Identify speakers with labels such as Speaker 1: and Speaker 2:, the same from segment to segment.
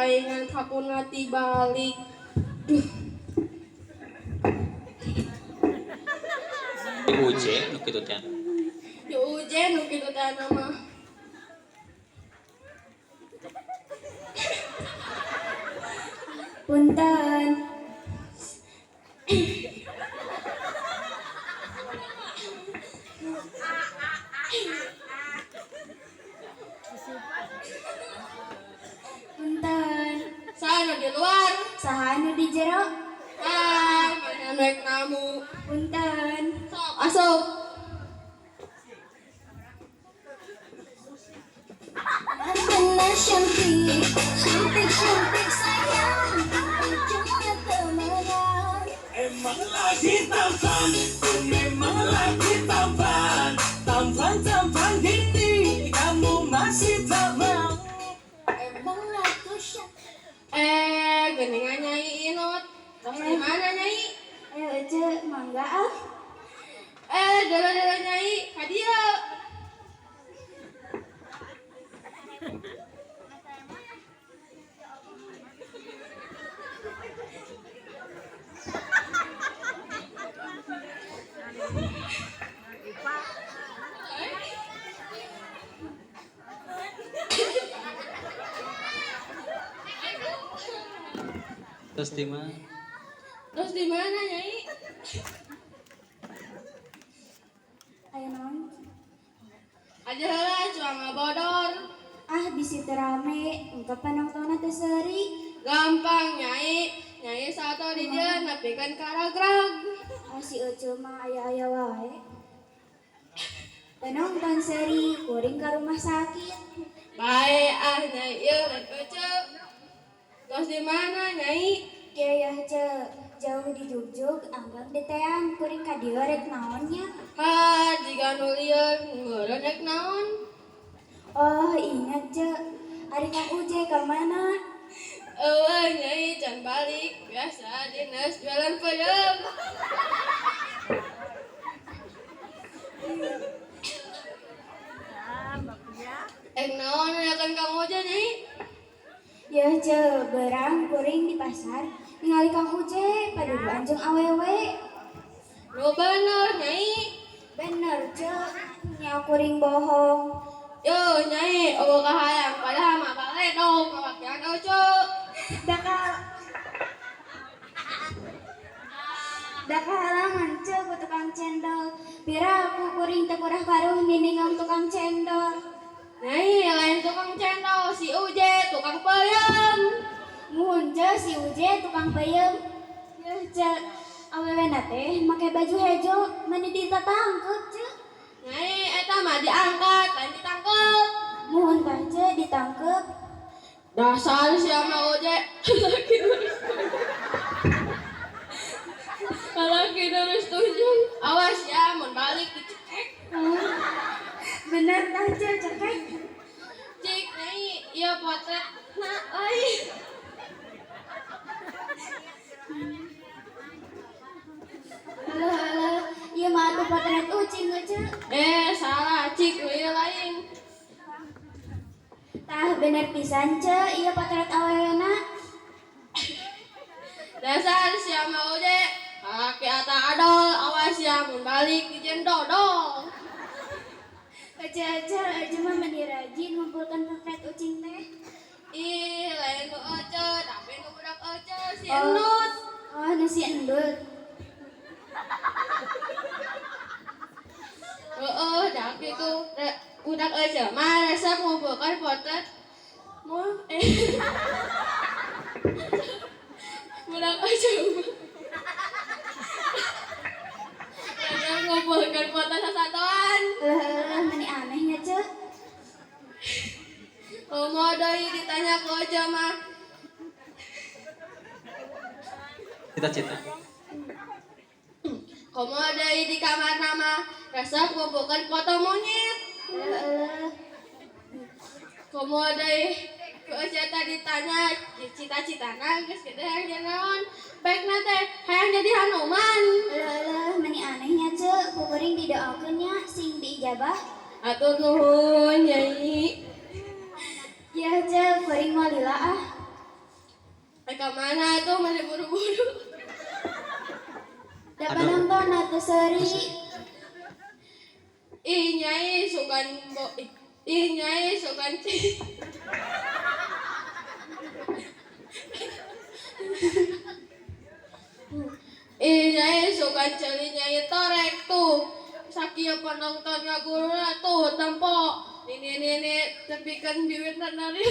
Speaker 1: paingan kapungati balik.
Speaker 2: Diuji nu kitu teh.
Speaker 1: Diujen nu kitu teh mah.
Speaker 3: Punten. Punten.
Speaker 1: Sana di luar.
Speaker 3: Saha anu di jero?
Speaker 1: Mana naik namu.
Speaker 3: Punten.
Speaker 1: Sok asup.
Speaker 3: Kena cantik, cantik cantik sayang, cuma temenan.
Speaker 4: Emang lagi tampan, memang lagi tampan, tampan gini kamu masih tak mau.
Speaker 3: Emang aku cantik.
Speaker 1: Geningan Nyai Inut. Terus di mana Nyai?
Speaker 3: Ayo aja mangga ah.
Speaker 1: Dolo Nyai, hadiah.
Speaker 2: Terus di mana?
Speaker 1: Terus di mana Nyai?
Speaker 3: Ayo non.
Speaker 1: Aja lah cuma ngabodor.
Speaker 3: Ah bisi rame, engkau penontonnya teh seri.
Speaker 1: Gampang Nyai. Nyai satu di dia napikan karagrag.
Speaker 3: Ah si Ece mah aya wae. Penonton seri, kuring ke rumah sakit.
Speaker 1: Baik Nyai ieu dan Ece. Terus di mana Nyai?
Speaker 3: Ya jauh di Jugjug, anggang di teang, kuring ka dieu rek naonnya.
Speaker 1: Jika nulian ngeureun rek naon?
Speaker 3: Oh ingat ari Kang Uje ka mana?
Speaker 1: Nyai can balik biasa dinas jualan peuyeum. Naon kan kamu aja Nyai?
Speaker 3: Ya berang kuring di pasar, ningali Kang Uje paduduan jeung awewe.
Speaker 1: Lu bener Nyai.
Speaker 3: Bener nya kuring bohong.
Speaker 1: Yo Nyai, eueuh kahayang padahal mah baledog ngawakian Ece.
Speaker 3: Da halaman ku tukang cendol. Pira aku kuring teu kurah karuh niningang tukang cendol.
Speaker 1: Nyai lain tukang cendol, si Uje tukang peuyeum.
Speaker 3: Muhun si Uje tukang peuyeum. Yeuh awewena teh make baju hejo meni ditatangkep
Speaker 1: Nyai eta mah diangkat lain ditangkep.
Speaker 3: Muhun tah ditangkep.
Speaker 1: Dasar si ama Uje. Laki terus tunjung. Awas ya mun balik dicekek.
Speaker 3: Bener tah cekek.
Speaker 1: Cik Nyai, ieu potret euy.
Speaker 3: Alah, ieu mah atuh potret ucing
Speaker 1: Salah cik ieu lain.
Speaker 3: Tah bener pisan ieu potret awewena.
Speaker 1: Dasar si ama Uje. Kaki ata adol, awas ya mun balik dijen dodol.
Speaker 3: Aja mah meni rajin ngumpulkan potret ucing teh.
Speaker 1: Ih, lain nu Ece, tapi nu budak Ece si Endut.
Speaker 3: Oh, nu si Endut.
Speaker 1: Dah gitu. Budak Ece mah resep ngumpulkan potret. Budak Ece mah. Resep ngumpulkan potret sasatuan.
Speaker 3: Meni anehnya
Speaker 1: Mau deui ditanya ke Ece mah.
Speaker 2: Cita-cita.
Speaker 1: Komo deui di kamar nama resep ngumpulkan foto monyet. Komo deui ke Ece tadi ditanya cita-citana geus kitu hayang naon. Baikna teh hayang jadi Hanuman.
Speaker 3: Meni anehnya kuring didoakeunnya sing diijabah.
Speaker 1: Atur nuhun Nyai.
Speaker 3: Ya kuring mah lila ah.
Speaker 1: Ke mana tuh masih buru-buru.
Speaker 3: Dapat nonton atau seri.
Speaker 1: Ih nyai sukan nyai sukan nyai sukan cari nyai torek tuh. Sakia penontonnya guru tuh tempo. Ini tepikan bibir dari.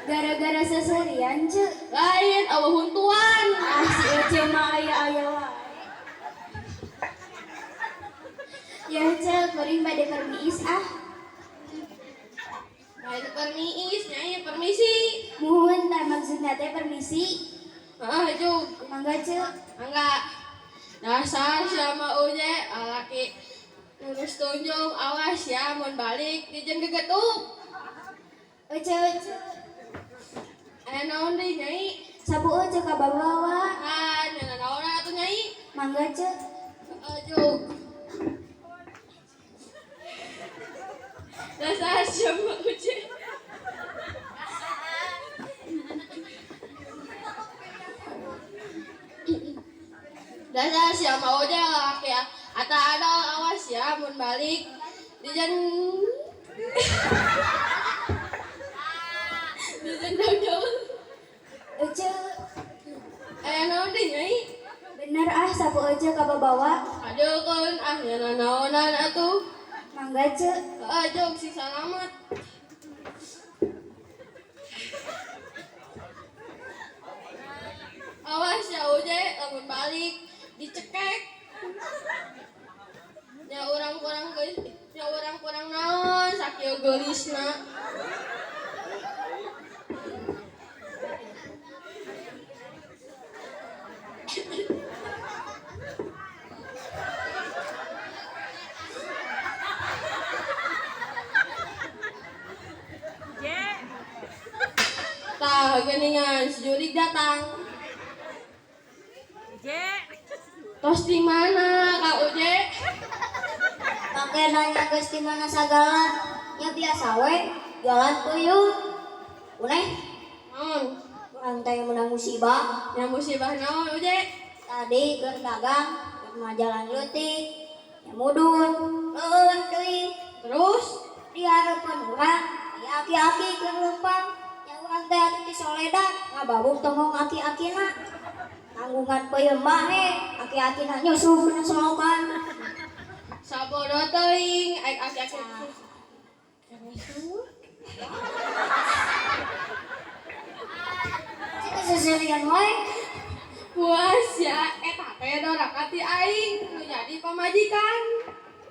Speaker 3: Gara-gara seserian cek.
Speaker 1: Lain awal huntuan.
Speaker 3: Si Ece mah aya wae. Ya cek kuring bade permiis ah.
Speaker 1: Lain permiis nyai permisi.
Speaker 3: Muhun tah maksudna teh permisi.
Speaker 1: Juk.
Speaker 3: Mangga cek.
Speaker 1: Enggak. Dasar sama uje laki lulus tunjung awas ya mun balik dijen gegetuk.
Speaker 3: Ece.
Speaker 1: Naon deui nyai?
Speaker 3: Sabu ece ka bawa.
Speaker 1: Ah, naon atuh nyai?
Speaker 3: Mangga cek.
Speaker 1: Juk. Dasar sama uje. Dasar sama uje laki ada awas ya mun balik dijen dodol.
Speaker 3: Ece.
Speaker 1: Naon deui nyai?
Speaker 3: Bener ah sabu ece ka bawa.
Speaker 1: Adukeun naonan atuh.
Speaker 3: Mangga cek.
Speaker 1: Juk si salamet. Awas ya uje lamun balik dicekek. Ya urang kurang naon sakieu geulisna. Tah geuningan si Jurik datang. Tos di mana Kak Uje?
Speaker 3: Make nanya geus di mana sagala. Ya biasa we, jalan peuyeum. Uneh,
Speaker 1: Naon?
Speaker 3: urang teh menang musibah.
Speaker 1: Ya musibah naon Uje?
Speaker 3: Tadi keur dagang, keur mah jalan leutik. Ya mudun, leuweun deui.
Speaker 1: Terus?
Speaker 3: Di hareupeun urang, aya aki-aki keur leumpang. Ya urang teh atuh ti Soledad, ngababuk tongong aki-akina. Tanggungan peuyeum mah aki-akina nyusuh kana solokan.
Speaker 1: Sabodo teuing aik aki-aki.
Speaker 3: Cita seserian wae.
Speaker 1: Puas ya eta teh doraka ti aing nu jadi pamajikan.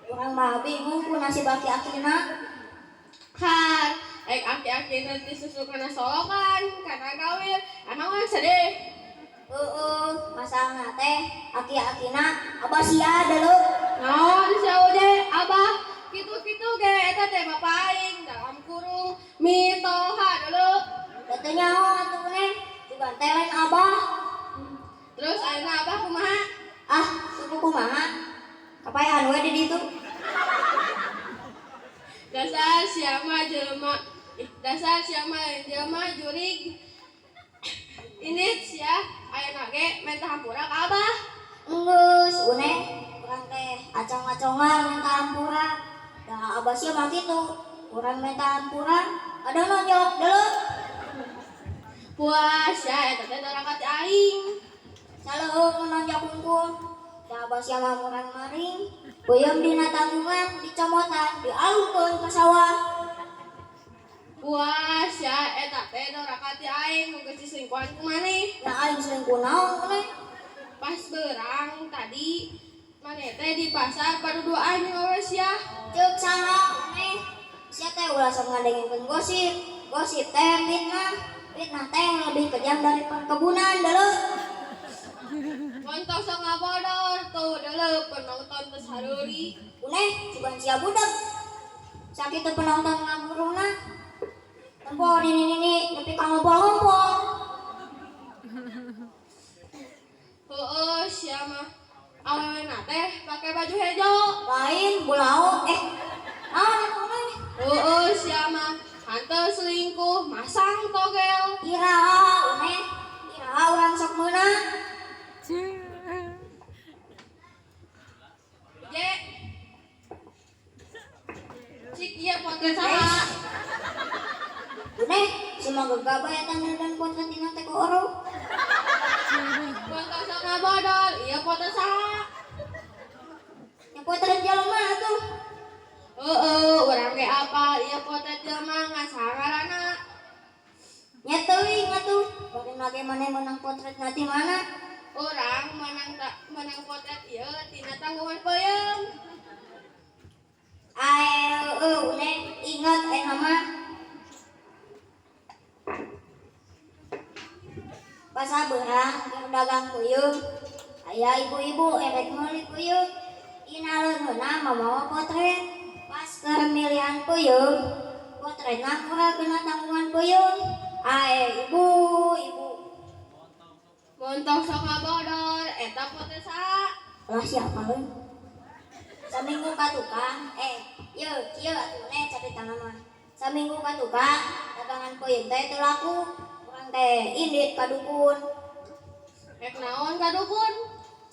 Speaker 3: Urang mah bingung ku nasib aki-akina.
Speaker 1: Kan aik aki-aki nanti susu kana solokan kana gawir anaon sedih.
Speaker 3: Masalahna teh aki-akina abah sia deuleu.
Speaker 1: Naon sia Uje? Abah kitu-kitu ge eta teh bapak aing dalam kurung mitoha deuleu.
Speaker 3: Da teu nyaho atuh neh, juga teh lain abah.
Speaker 1: Terus ayeuna abah kumaha?
Speaker 3: Ah, suku kumaha? Kapaehan we di ditu.
Speaker 1: Dasar siama jelema jurig. Ini sia ayeuna ge menta hampura ka abah.
Speaker 3: Geus uneh, urang teh acong-acongan minta hampura. Da abah sia mah kitu, urang minta hampura, ada nonjok deuleu.
Speaker 1: Puas ya eta teh doraka ti aing.
Speaker 3: Saleueung nonjok hungkul. Da abah sia mah urang maring, peuyeum dina tanggungan dicomotan, dialungkeun ka sawah.
Speaker 1: Puas ya eta teh doraka ti aing nu geus diselingkuhan ku maneh.
Speaker 3: Ya aing selingkuh naon uneh?
Speaker 1: Pas berang tadi maneh teh di pasar paduduan jeung awewe sia.
Speaker 3: Ceuk saha uneh? Sia teh ulah sok ngadengkeun gosip. Gosip teh fitnah. Fitnah teh lebih kejam dari perkebunan deuleu.
Speaker 1: Montos sok ngabodor tuh deuleu penonton teu sareuli.
Speaker 3: Uneh, cuban sia budak. Sakitu penonton ngaguruna. Tempo nini nepi ka ngompol-ngompol.
Speaker 1: Heueuh sia mah awewena teh pake baju hejo.
Speaker 3: Lain bulao naon eta uneh?
Speaker 1: Heueuh sia mah hanteu selingkuh
Speaker 3: cuma gegabah ya dan potret dina teh ku oro.
Speaker 1: Foto sok ngabodor, iya foto saha?
Speaker 3: Ya potret jelema atuh.
Speaker 1: Urang ge apa? Iya potret jelema ngan saha ngaranna?
Speaker 3: Nya teuing atuh. Bari lagi maneh menang potret nanti mana?
Speaker 1: Urang menang potret ieu tina tanggungan peuyeum.
Speaker 3: Une ingat nama pas sabeurang keur dagang peuyeum aya ibu-ibu erek meuli peuyeum inaleunna mamawa potret pas keur milihan peuyeum potretna kurang kena tanggungan peuyeum ibu
Speaker 1: Montong sok ngabodor, eta potret saha?
Speaker 3: lah siapa euy saminggu ka tukang kieu atuh carita mah saminggu ka tukang dagangan peuyeum teh teu laku urang teh indit ka dukun
Speaker 1: Rek naon ka dukun?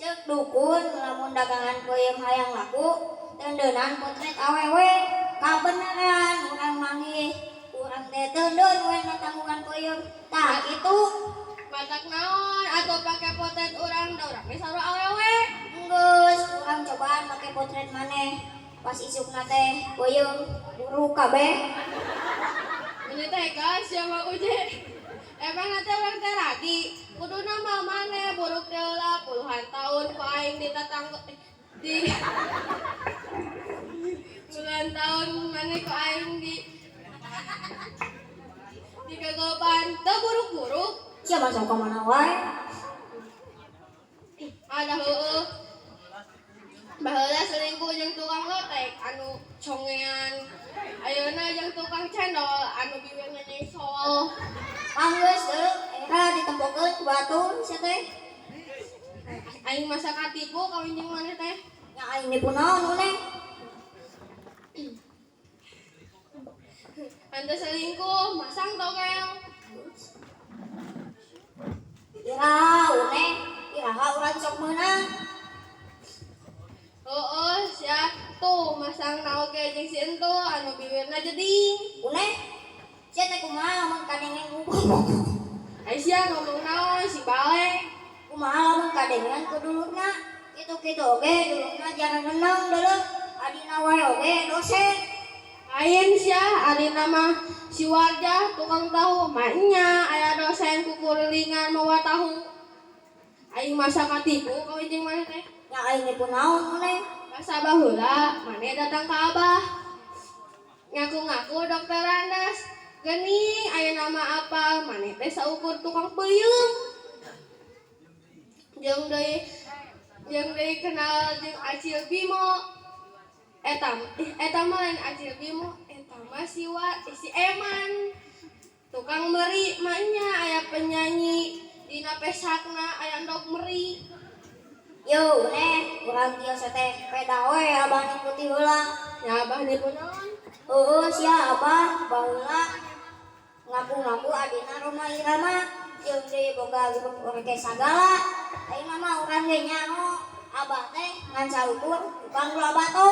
Speaker 3: cek dukun lamun dagangan peuyeum hayang laku teundeunnan potret awewe kabeneran urang manggih urang teh teundeun we na tanggungan peuyeum tah kitu
Speaker 1: Matak naon atau pakai potret urang da urang ge sarua awewe.
Speaker 3: geus urang cobaan make potret maneh pas isukna teh peuyeum buru kabeh
Speaker 1: Ini teh guys sama uje. Emang nanti orang teh lagi kuduna mah maneh buruk teh heula puluhan tahun ku aing di puluhan tahun maneh ku aing di kegoban teu buruk-buruk.
Speaker 3: sia masuk ka mana wae
Speaker 1: Ada heueuh. Baheula selingkuh jeung tukang lotek anu congean. Ayeuna jeung tukang cendol anu bibirna nyesol.
Speaker 3: manggeus deuk era ditempokeun ku batur sia teh
Speaker 1: Aing masa katipu kawin jeung maneh teh.
Speaker 3: nya aing dipun naon une
Speaker 1: Ante selingkuh masang togel.
Speaker 3: iraha urang sok meunang
Speaker 1: Sia tuh masang naoge jeung si entu anu bibirna jeding.
Speaker 3: une sia teh kumaha lamun kadengen
Speaker 1: Ai sia ngomong naon si bale.
Speaker 3: kumaha lamun kadengen ku dulurna kitu-kitu oge dulurna jarang ngeneng deuleu adina wae oge dosen
Speaker 1: Lain sia ari nama si Warja tukang tahu mahnya aya dosen kukuringan mawa tahu. Aing masa katipu kawin jeung maneh teh.
Speaker 3: nya aing dipun naon une
Speaker 1: Pas baheula maneh datang ka Abah. Ngaku-ngaku dokter Andas. Geuning aya nama apa? Maneh teh saukur tukang peuyeum. Jeung deui kenal jeung Acil Bimo. Eta mah lain Acil Bimo, eta mah si Eman. Tukang meri mahnya aya penyanyi dina pesakna aya endog meri.
Speaker 3: yo une urang kios teh peda we abah ngikuti heula
Speaker 1: Ya Abah dipun naon?
Speaker 3: sia abah baheula ngaku-ngaku adina Roma Irama jeung deui boga grup orke sagala ayeuna mah urang ge nyaho abah teh ngan saukur tukang gula bato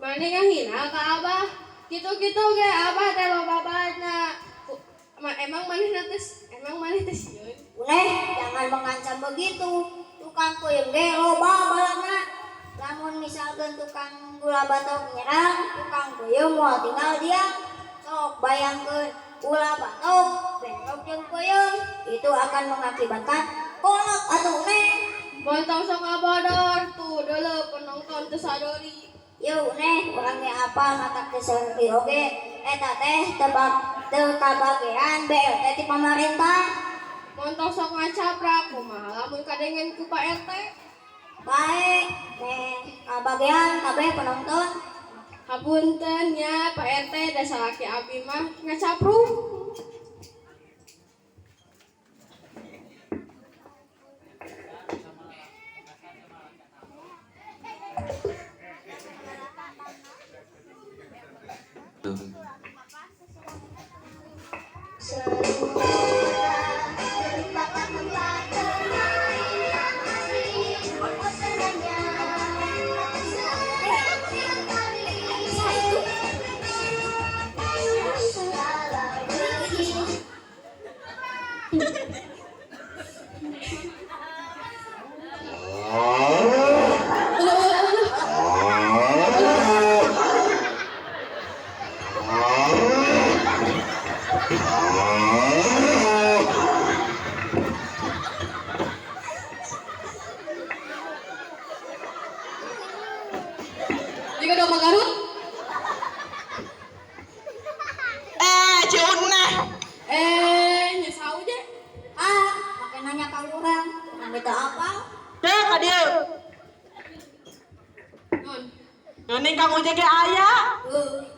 Speaker 1: Maneh ngahina ka Abah. Kitu-kitu ge Abah teh loba banyak. Emang maneh teh sieun.
Speaker 3: une jangan mengancam begitu tukang peuyeum ge loba balana lamun misalkeun tukang gula bato nyerang tukang peuyeum moal tinggal diam sok bayangkeun gula bato bentrok jeung peuyeum itu akan mengakibatkan kolot atuh une
Speaker 1: Montong sok ngabodor tuh deuleu penonton teu sadori.
Speaker 3: yo une urang ge apal matak teh seuri oge eta teh teu kabagean BLT ti pamarentah
Speaker 1: Montong sok ngacaprak kumaha lamun kadengen ku Pak RT.
Speaker 3: bae kabagean kabeh penonton
Speaker 1: Hapunten nya Pak RT da salaki abdi mah ngacapruk. Jika domba Garut.
Speaker 5: Ciun nah.
Speaker 1: Nyesau je.
Speaker 3: Pakai nanya ke orang. Minta apa?
Speaker 5: Deh ka dieu.
Speaker 1: Non.
Speaker 5: Geuning Kang Ojek ge aya.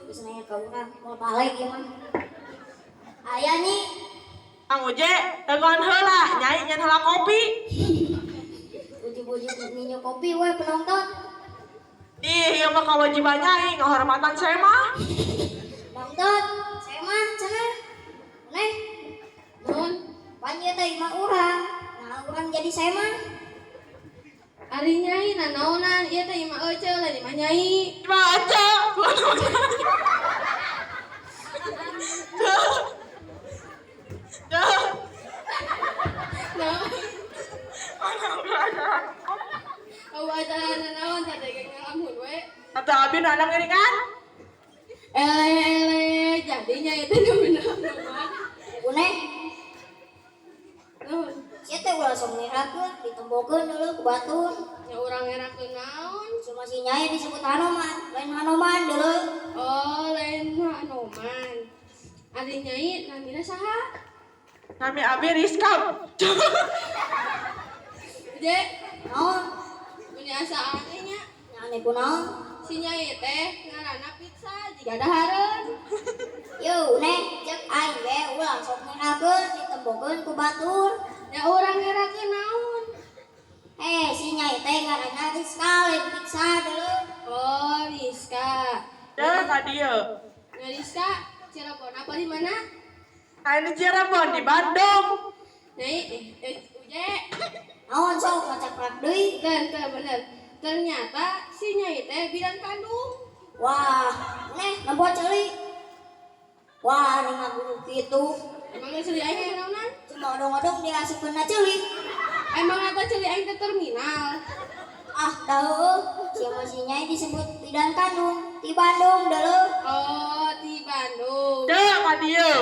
Speaker 3: Bisa nanya ke orang. Mau balik gimana? Ayah nih.
Speaker 5: Kang Ojek, teguan heula, nyai nyen heula kopi.
Speaker 3: Uji-uji minum kopi we penonton.
Speaker 5: Ih, ieu mah kewajiban nyai, ngahormatan saya mah.
Speaker 3: Penonton, saya mah cenah. Neh,
Speaker 1: Non.
Speaker 3: panjat teh mah urang. Nah, urang jadi saya mah.
Speaker 1: Ari nyai nanaonan ieu teh imah euceul lain imah nyai.
Speaker 5: Baca.
Speaker 1: Nah. Au acara nanaon tadi ge ngalamun we.
Speaker 5: Kata abi nu anak ini kan?
Speaker 1: Ele jadi nyai teh bener.
Speaker 3: Uneh,
Speaker 1: Non.
Speaker 3: sia teh ulah sok ngerakeun, ditembokeun dulu ku batur.
Speaker 1: Ya urang ngerakeun naon?
Speaker 3: Cuma si Nyai disebut Hanoman, lain Hanoman dulu.
Speaker 1: Oh, lain Hanoman. Ari nyai namina saha?
Speaker 5: Nami abi Rizka.
Speaker 1: Je,
Speaker 3: Naon?
Speaker 1: punya asa anehnya.
Speaker 3: Nyane kunaon?
Speaker 1: Si nyai teh ngaranna pizza jika dahareun.
Speaker 3: Yo, uneh, cek aing we ulah sok ngerakeun, ditembokeun ku batur.
Speaker 1: Ya urang ngerakeun naon?
Speaker 3: Si Nyai teh ngaranna Rizka, lain Pizza dulu.
Speaker 1: Oh, Rizka.
Speaker 5: Deh ka dieu.
Speaker 1: Nah, Rizka, Cirebon apa di mana?
Speaker 5: Aya di Cirebon di Bandung.
Speaker 1: Nyai, Uje.
Speaker 3: Naon sok ngacakrak deui.
Speaker 1: Bener. Ternyata si nyai teh bidan kandung.
Speaker 3: Wah, neh nempo ceuli. Wah, ini ngaguru kitu.
Speaker 1: Emang geus ceuli aing naonan?
Speaker 3: Cuma odong-odong diasupkeun na ceuli.
Speaker 1: Emang eta ceuli aing teh terminal.
Speaker 3: Daheuh, siapa si Nyai disebut bidan kandung di Bandung dulu.
Speaker 1: Oh, di Bandung.
Speaker 5: Deh ka dieu.